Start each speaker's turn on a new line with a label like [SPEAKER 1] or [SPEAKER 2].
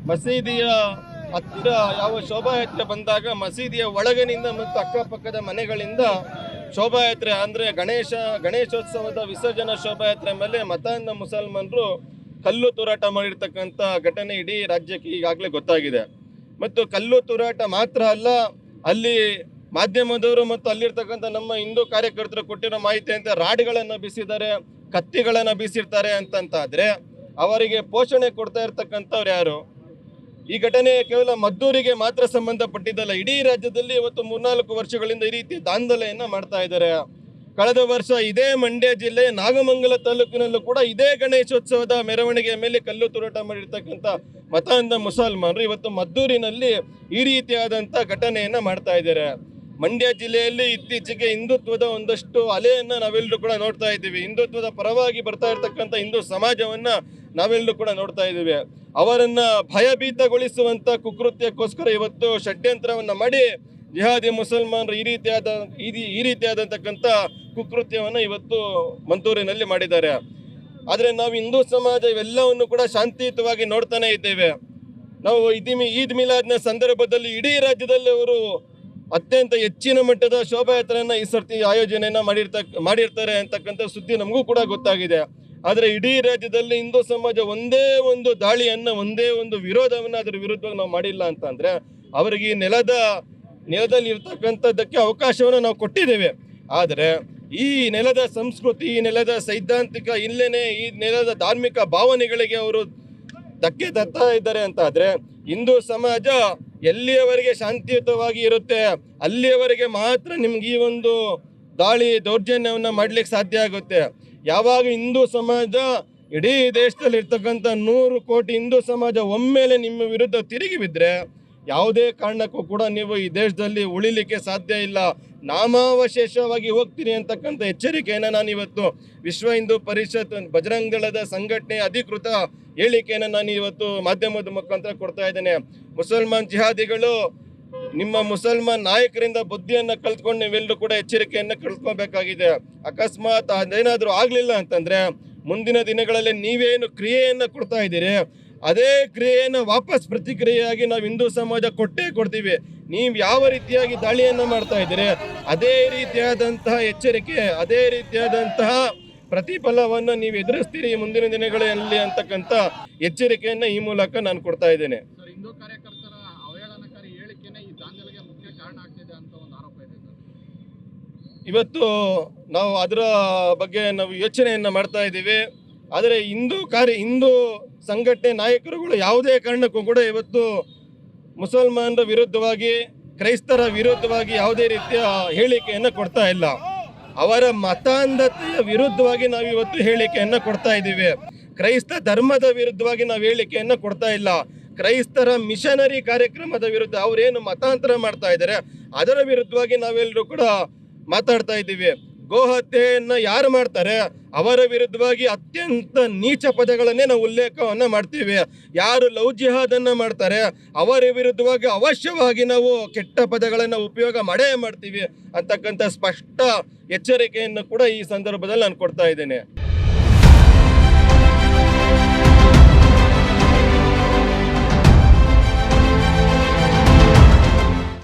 [SPEAKER 1] ಮಸೀದಿಯ ಹತ್ತಿರ ಯಾವ ಶೋಭಾಯಾತ್ರೆ ಬಂದಾಗ ಮಸೀದಿಯ ಒಳಗಿನಿಂದ ಮತ್ತು ಅಕ್ಕಪಕ್ಕದ ಮನೆಗಳಿಂದ ಶೋಭಾಯಾತ್ರೆ ಅಂದರೆ ಗಣೇಶೋತ್ಸವದ ವಿಸರ್ಜನಾ ಶೋಭಾಯಾತ್ರೆ ಮೇಲೆ ಮತಾಂಧ ಮುಸಲ್ಮಾನರು ಕಲ್ಲು ತೂರಾಟ ಮಾಡಿರ್ತಕ್ಕಂಥ ಘಟನೆ ಇಡೀ ರಾಜ್ಯಕ್ಕೆ ಈಗಾಗಲೇ ಗೊತ್ತಾಗಿದೆ. ಮತ್ತು ಕಲ್ಲು ತೂರಾಟ ಮಾತ್ರ ಅಲ್ಲ, ಅಲ್ಲಿ ಮಾಧ್ಯಮದವರು ಮತ್ತು ಅಲ್ಲಿರ್ತಕ್ಕಂಥ ನಮ್ಮ ಹಿಂದೂ ಕಾರ್ಯಕರ್ತರು ಕೊಟ್ಟಿರೋ ಮಾಹಿತಿ ಅಂತ ರಾಡ್ಗಳನ್ನು ಬೀಸಿದ್ದಾರೆ, ಕತ್ತಿಗಳನ್ನು ಬೀಸಿರ್ತಾರೆ ಅಂತಂತಾದರೆ ಅವರಿಗೆ ಪೋಷಣೆ ಕೊಡ್ತಾ ಇರ್ತಕ್ಕಂಥವ್ರು ಯಾರು? ಈ ಘಟನೆ ಕೇವಲ ಮದ್ದೂರಿಗೆ ಮಾತ್ರ ಸಂಬಂಧಪಟ್ಟಿದ್ದಲ್ಲ, ಇಡೀ ರಾಜ್ಯದಲ್ಲಿ ಇವತ್ತು 3-4 ವರ್ಷಗಳಿಂದ ಈ ರೀತಿ ದಾಂಧಲೆಯನ್ನು ಮಾಡ್ತಾ ಇದ್ದಾರೆ. ಕಳೆದ ವರ್ಷ ಇದೇ ಮಂಡ್ಯ ಜಿಲ್ಲೆ ನಾಗಮಂಗಲ ತಾಲೂಕಿನಲ್ಲೂ ಕೂಡ ಇದೇ ಗಣೇಶೋತ್ಸವದ ಮೆರವಣಿಗೆಯ ಮೇಲೆ ಕಲ್ಲು ತೂರಾಟ ಮಾಡಿರ್ತಕ್ಕಂಥ ಮತಾಂಧ ಮುಸಲ್ಮಾನರು ಇವತ್ತು ಮದ್ದೂರಿನಲ್ಲಿ ಈ ರೀತಿಯಾದಂಥ ಘಟನೆಯನ್ನು ಮಾಡ್ತಾ ಇದ್ದಾರೆ. ಮಂಡ್ಯ ಜಿಲ್ಲೆಯಲ್ಲಿ ಇತ್ತೀಚೆಗೆ ಹಿಂದುತ್ವದ ಒಂದಷ್ಟು ಅಲೆಯನ್ನು ನಾವೆಲ್ಲರೂ ಕೂಡ ನೋಡ್ತಾ ಇದ್ದೀವಿ. ಹಿಂದುತ್ವದ ಪರವಾಗಿ ಬರ್ತಾ ಇರ್ತಕ್ಕಂಥ ಹಿಂದೂ ಸಮಾಜವನ್ನು ನಾವೆಲ್ಲರೂ ಕೂಡ ನೋಡ್ತಾ ಇದ್ದೀವಿ. ಅವರನ್ನು ಭಯಭೀತಗೊಳಿಸುವಂಥ ಕುಕೃತ್ಯಕ್ಕೋಸ್ಕರ ಇವತ್ತು ಷಡ್ಯಂತ್ರವನ್ನು ಮಾಡಿ ಜಿಹಾದಿ ಮುಸಲ್ಮಾನರು ಈ ರೀತಿಯಾದಂತಕ್ಕಂಥ ಕುಕೃತ್ಯವನ್ನು ಇವತ್ತು ಮದ್ದೂರಿನಲ್ಲಿ ಮಾಡಿದ್ದಾರೆ. ಆದರೆ ನಾವು ಹಿಂದೂ ಸಮಾಜ ಇವೆಲ್ಲವನ್ನು ಕೂಡ ಶಾಂತಿಯುತವಾಗಿ ನೋಡ್ತಾನೆ ಇದ್ದೇವೆ. ನಾವು ಈದ್ ಮಿಲಾದ್ನ ಸಂದರ್ಭದಲ್ಲಿ ಇಡೀ ರಾಜ್ಯದಲ್ಲಿ ಅವರು ಅತ್ಯಂತ ಹೆಚ್ಚಿನ ಮಟ್ಟದ ಶೋಭಾಯಾತ್ರೆಯನ್ನು ಈ ಸರ್ತಿ ಆಯೋಜನೆಯನ್ನು ಮಾಡಿರ್ತಾರೆ ಅಂತಕ್ಕಂಥ ಸುದ್ದಿ ನಮಗೂ ಕೂಡ ಗೊತ್ತಾಗಿದೆ. ಆದರೆ ಇಡೀ ರಾಜ್ಯದಲ್ಲಿ ಹಿಂದೂ ಸಮಾಜ ಒಂದೇ ಒಂದು ದಾಳಿಯನ್ನು, ಒಂದೇ ಒಂದು ವಿರೋಧವನ್ನು ಅದರ ವಿರುದ್ಧವಾಗಿ ನಾವು ಮಾಡಿಲ್ಲ ಅಂತಂದರೆ ಅವರಿಗೆ ಈ ನೆಲದಲ್ಲಿ ಇರ್ತಕ್ಕಂಥದ್ದಕ್ಕೆ ಅವಕಾಶವನ್ನು ನಾವು ಕೊಟ್ಟಿದ್ದೇವೆ. ಆದರೆ ಈ ನೆಲದ ಸಂಸ್ಕೃತಿ, ಈ ನೆಲದ ಸೈದ್ಧಾಂತಿಕ ಇಲ್ಲೇನೆ ಈ ನೆಲದ ಧಾರ್ಮಿಕ ಭಾವನೆಗಳಿಗೆ ಅವರು ಧಕ್ಕೆ ತರ್ತಾ ಇದ್ದಾರೆ ಅಂತಾದರೆ ಹಿಂದೂ ಸಮಾಜ ಎಲ್ಲಿಯವರೆಗೆ ಶಾಂತಿಯುತವಾಗಿ ಇರುತ್ತೆ ಅಲ್ಲಿಯವರೆಗೆ ಮಾತ್ರ ನಿಮ್ಗೆ ಈ ಒಂದು ದೌರ್ಜನ್ಯವನ್ನು ಮಾಡಲಿಕ್ಕೆ ಸಾಧ್ಯ ಆಗುತ್ತೆ. ಯಾವಾಗ ಹಿಂದೂ ಸಮಾಜ ಇಡೀ ದೇಶದಲ್ಲಿ ಇರ್ತಕ್ಕಂಥ 100 ಕೋಟಿ ಹಿಂದೂ ಸಮಾಜ ಒಮ್ಮೆಲೆ ನಿಮ್ಮ ವಿರುದ್ಧ ತಿರುಗಿ ಬಿದ್ದರೆ ಯಾವುದೇ ಕಾರಣಕ್ಕೂ ಕೂಡ ನೀವು ಈ ದೇಶದಲ್ಲಿ ಉಳಿಲಿಕ್ಕೆ ಸಾಧ್ಯ ಇಲ್ಲ, ನಾಮಾವಶೇಷವಾಗಿ ಹೋಗ್ತೀನಿ ಅಂತಕ್ಕಂಥ ಎಚ್ಚರಿಕೆಯನ್ನು ನಾನು ಇವತ್ತು ವಿಶ್ವ ಹಿಂದೂ ಪರಿಷತ್ ಬಜರಂಗ ದಳದ ಸಂಘಟನೆ ಅಧಿಕೃತ ಹೇಳಿಕೆಯನ್ನು ನಾನು ಇವತ್ತು ಮಾಧ್ಯಮದ ಮುಖಾಂತರ ಕೊಡ್ತಾ ಇದ್ದೇನೆ. ಮುಸಲ್ಮಾನ್ ಜಿಹಾದಿಗಳು ನಿಮ್ಮ ಮುಸಲ್ಮಾನ್ ನಾಯಕರಿಂದ ಬುದ್ಧಿಯನ್ನು ಕಲ್ತ್ಕೊಂಡು ನೀವೆಲ್ಲರೂ ಕೂಡ ಎಚ್ಚರಿಕೆಯನ್ನು ಕಳ್ಕೊಬೇಕಾಗಿದೆ. ಅಕಸ್ಮಾತ್ ಅದೇನಾದರೂ ಆಗಲಿಲ್ಲ ಅಂತಂದರೆ ಮುಂದಿನ ದಿನಗಳಲ್ಲಿ ನೀವೇನು ಕ್ರಿಯೆಯನ್ನು ಕೊಡ್ತಾ ಇದ್ದೀರಿ ಅದೇ ಕ್ರಿಯೆಯನ್ನು ವಾಪಸ್ ಪ್ರತಿಕ್ರಿಯೆಯಾಗಿ ನಾವು ಹಿಂದೂ ಸಮಾಜ ಕೊಡ್ತೀವಿ. ನೀವು ಯಾವ ರೀತಿಯಾಗಿ ದಾಳಿಯನ್ನು ಮಾಡ್ತಾ ಇದ್ದೀರಿ ಅದೇ ರೀತಿಯಾದಂತಹ ಎಚ್ಚರಿಕೆ, ಅದೇ ರೀತಿಯಾದಂತಹ ಪ್ರತಿಫಲವನ್ನು ನೀವು ಎದುರಿಸ್ತೀರಿ ಮುಂದಿನ ದಿನಗಳಲ್ಲಿ ಅಂತಕ್ಕಂಥ ಎಚ್ಚರಿಕೆಯನ್ನು ಈ ಮೂಲಕ ನಾನು ಕೊಡ್ತಾ ಇದ್ದೇನೆ.
[SPEAKER 2] ಹಿಂದೂ ಕಾರ್ಯಕರ್ತರ ಅವಹೇಳನಕಾರಿ ಹೇಳಿಕೆನೇ ಈ ದಾಂಧಲೆಗೆ ಮುಖ್ಯ ಕಾರಣ ಆಗ್ತಿದೆ ಅಂತ ಒಂದು ಆರೋಪ ಇದೆ.
[SPEAKER 1] ಇವತ್ತು ನಾವು ಅದರ ಬಗ್ಗೆ ನಾವು ಯೋಚನೆಯನ್ನು ಮಾಡ್ತಾ ಇದ್ದೀವಿ. ಆದರೆ ಹಿಂದೂ ಸಂಘಟನೆ ನಾಯಕರುಗಳು ಯಾವುದೇ ಕಾರಣಕ್ಕೂ ಕೂಡ ಇವತ್ತು ಮುಸಲ್ಮಾನರ ವಿರುದ್ಧವಾಗಿ, ಕ್ರೈಸ್ತರ ವಿರುದ್ಧವಾಗಿ ಯಾವುದೇ ರೀತಿಯ ಹೇಳಿಕೆಯನ್ನು ಕೊಡ್ತಾ ಇಲ್ಲ. ಅವರ ಮತಾಂಧತೆಯ ವಿರುದ್ಧವಾಗಿ ನಾವು ಇವತ್ತು ಹೇಳಿಕೆಯನ್ನು ಕೊಡ್ತಾ ಇದ್ದೀವಿ. ಕ್ರೈಸ್ತ ಧರ್ಮದ ವಿರುದ್ಧವಾಗಿ ನಾವು ಹೇಳಿಕೆಯನ್ನು ಕೊಡ್ತಾ ಇಲ್ಲ. ಕ್ರೈಸ್ತರ ಮಿಷನರಿ ಕಾರ್ಯಕ್ರಮದ ವಿರುದ್ಧ ಅವರೇನು ಮತಾಂತರ ಮಾಡ್ತಾ ಇದ್ದಾರೆ ಅದರ ವಿರುದ್ಧವಾಗಿ ನಾವೆಲ್ಲರೂ ಕೂಡ ಮಾತಾಡ್ತಾ ಇದ್ದೀವಿ. ಗೋಹತ್ಯೆಯನ್ನು ಯಾರು ಮಾಡ್ತಾರೆ ಅವರ ವಿರುದ್ಧವಾಗಿ ಅತ್ಯಂತ ನೀಚ ಪದಗಳನ್ನೇ ನಾವು ಉಲ್ಲೇಖವನ್ನು ಮಾಡ್ತೀವಿ. ಯಾರು ಲವ್ ಜಿಹಾದನ್ನು ಮಾಡ್ತಾರೆ ಅವರ ವಿರುದ್ಧವಾಗಿ ಅವಶ್ಯವಾಗಿ ನಾವು ಕೆಟ್ಟ ಪದಗಳನ್ನು ಉಪಯೋಗ ಮಾಡೇ ಮಾಡ್ತೀವಿ ಅಂತಕ್ಕಂಥ ಸ್ಪಷ್ಟ ಎಚ್ಚರಿಕೆಯನ್ನು ಕೂಡ ಈ ಸಂದರ್ಭದಲ್ಲಿ ನಾನು ಕೊಡ್ತಾ ಇದ್ದೇನೆ.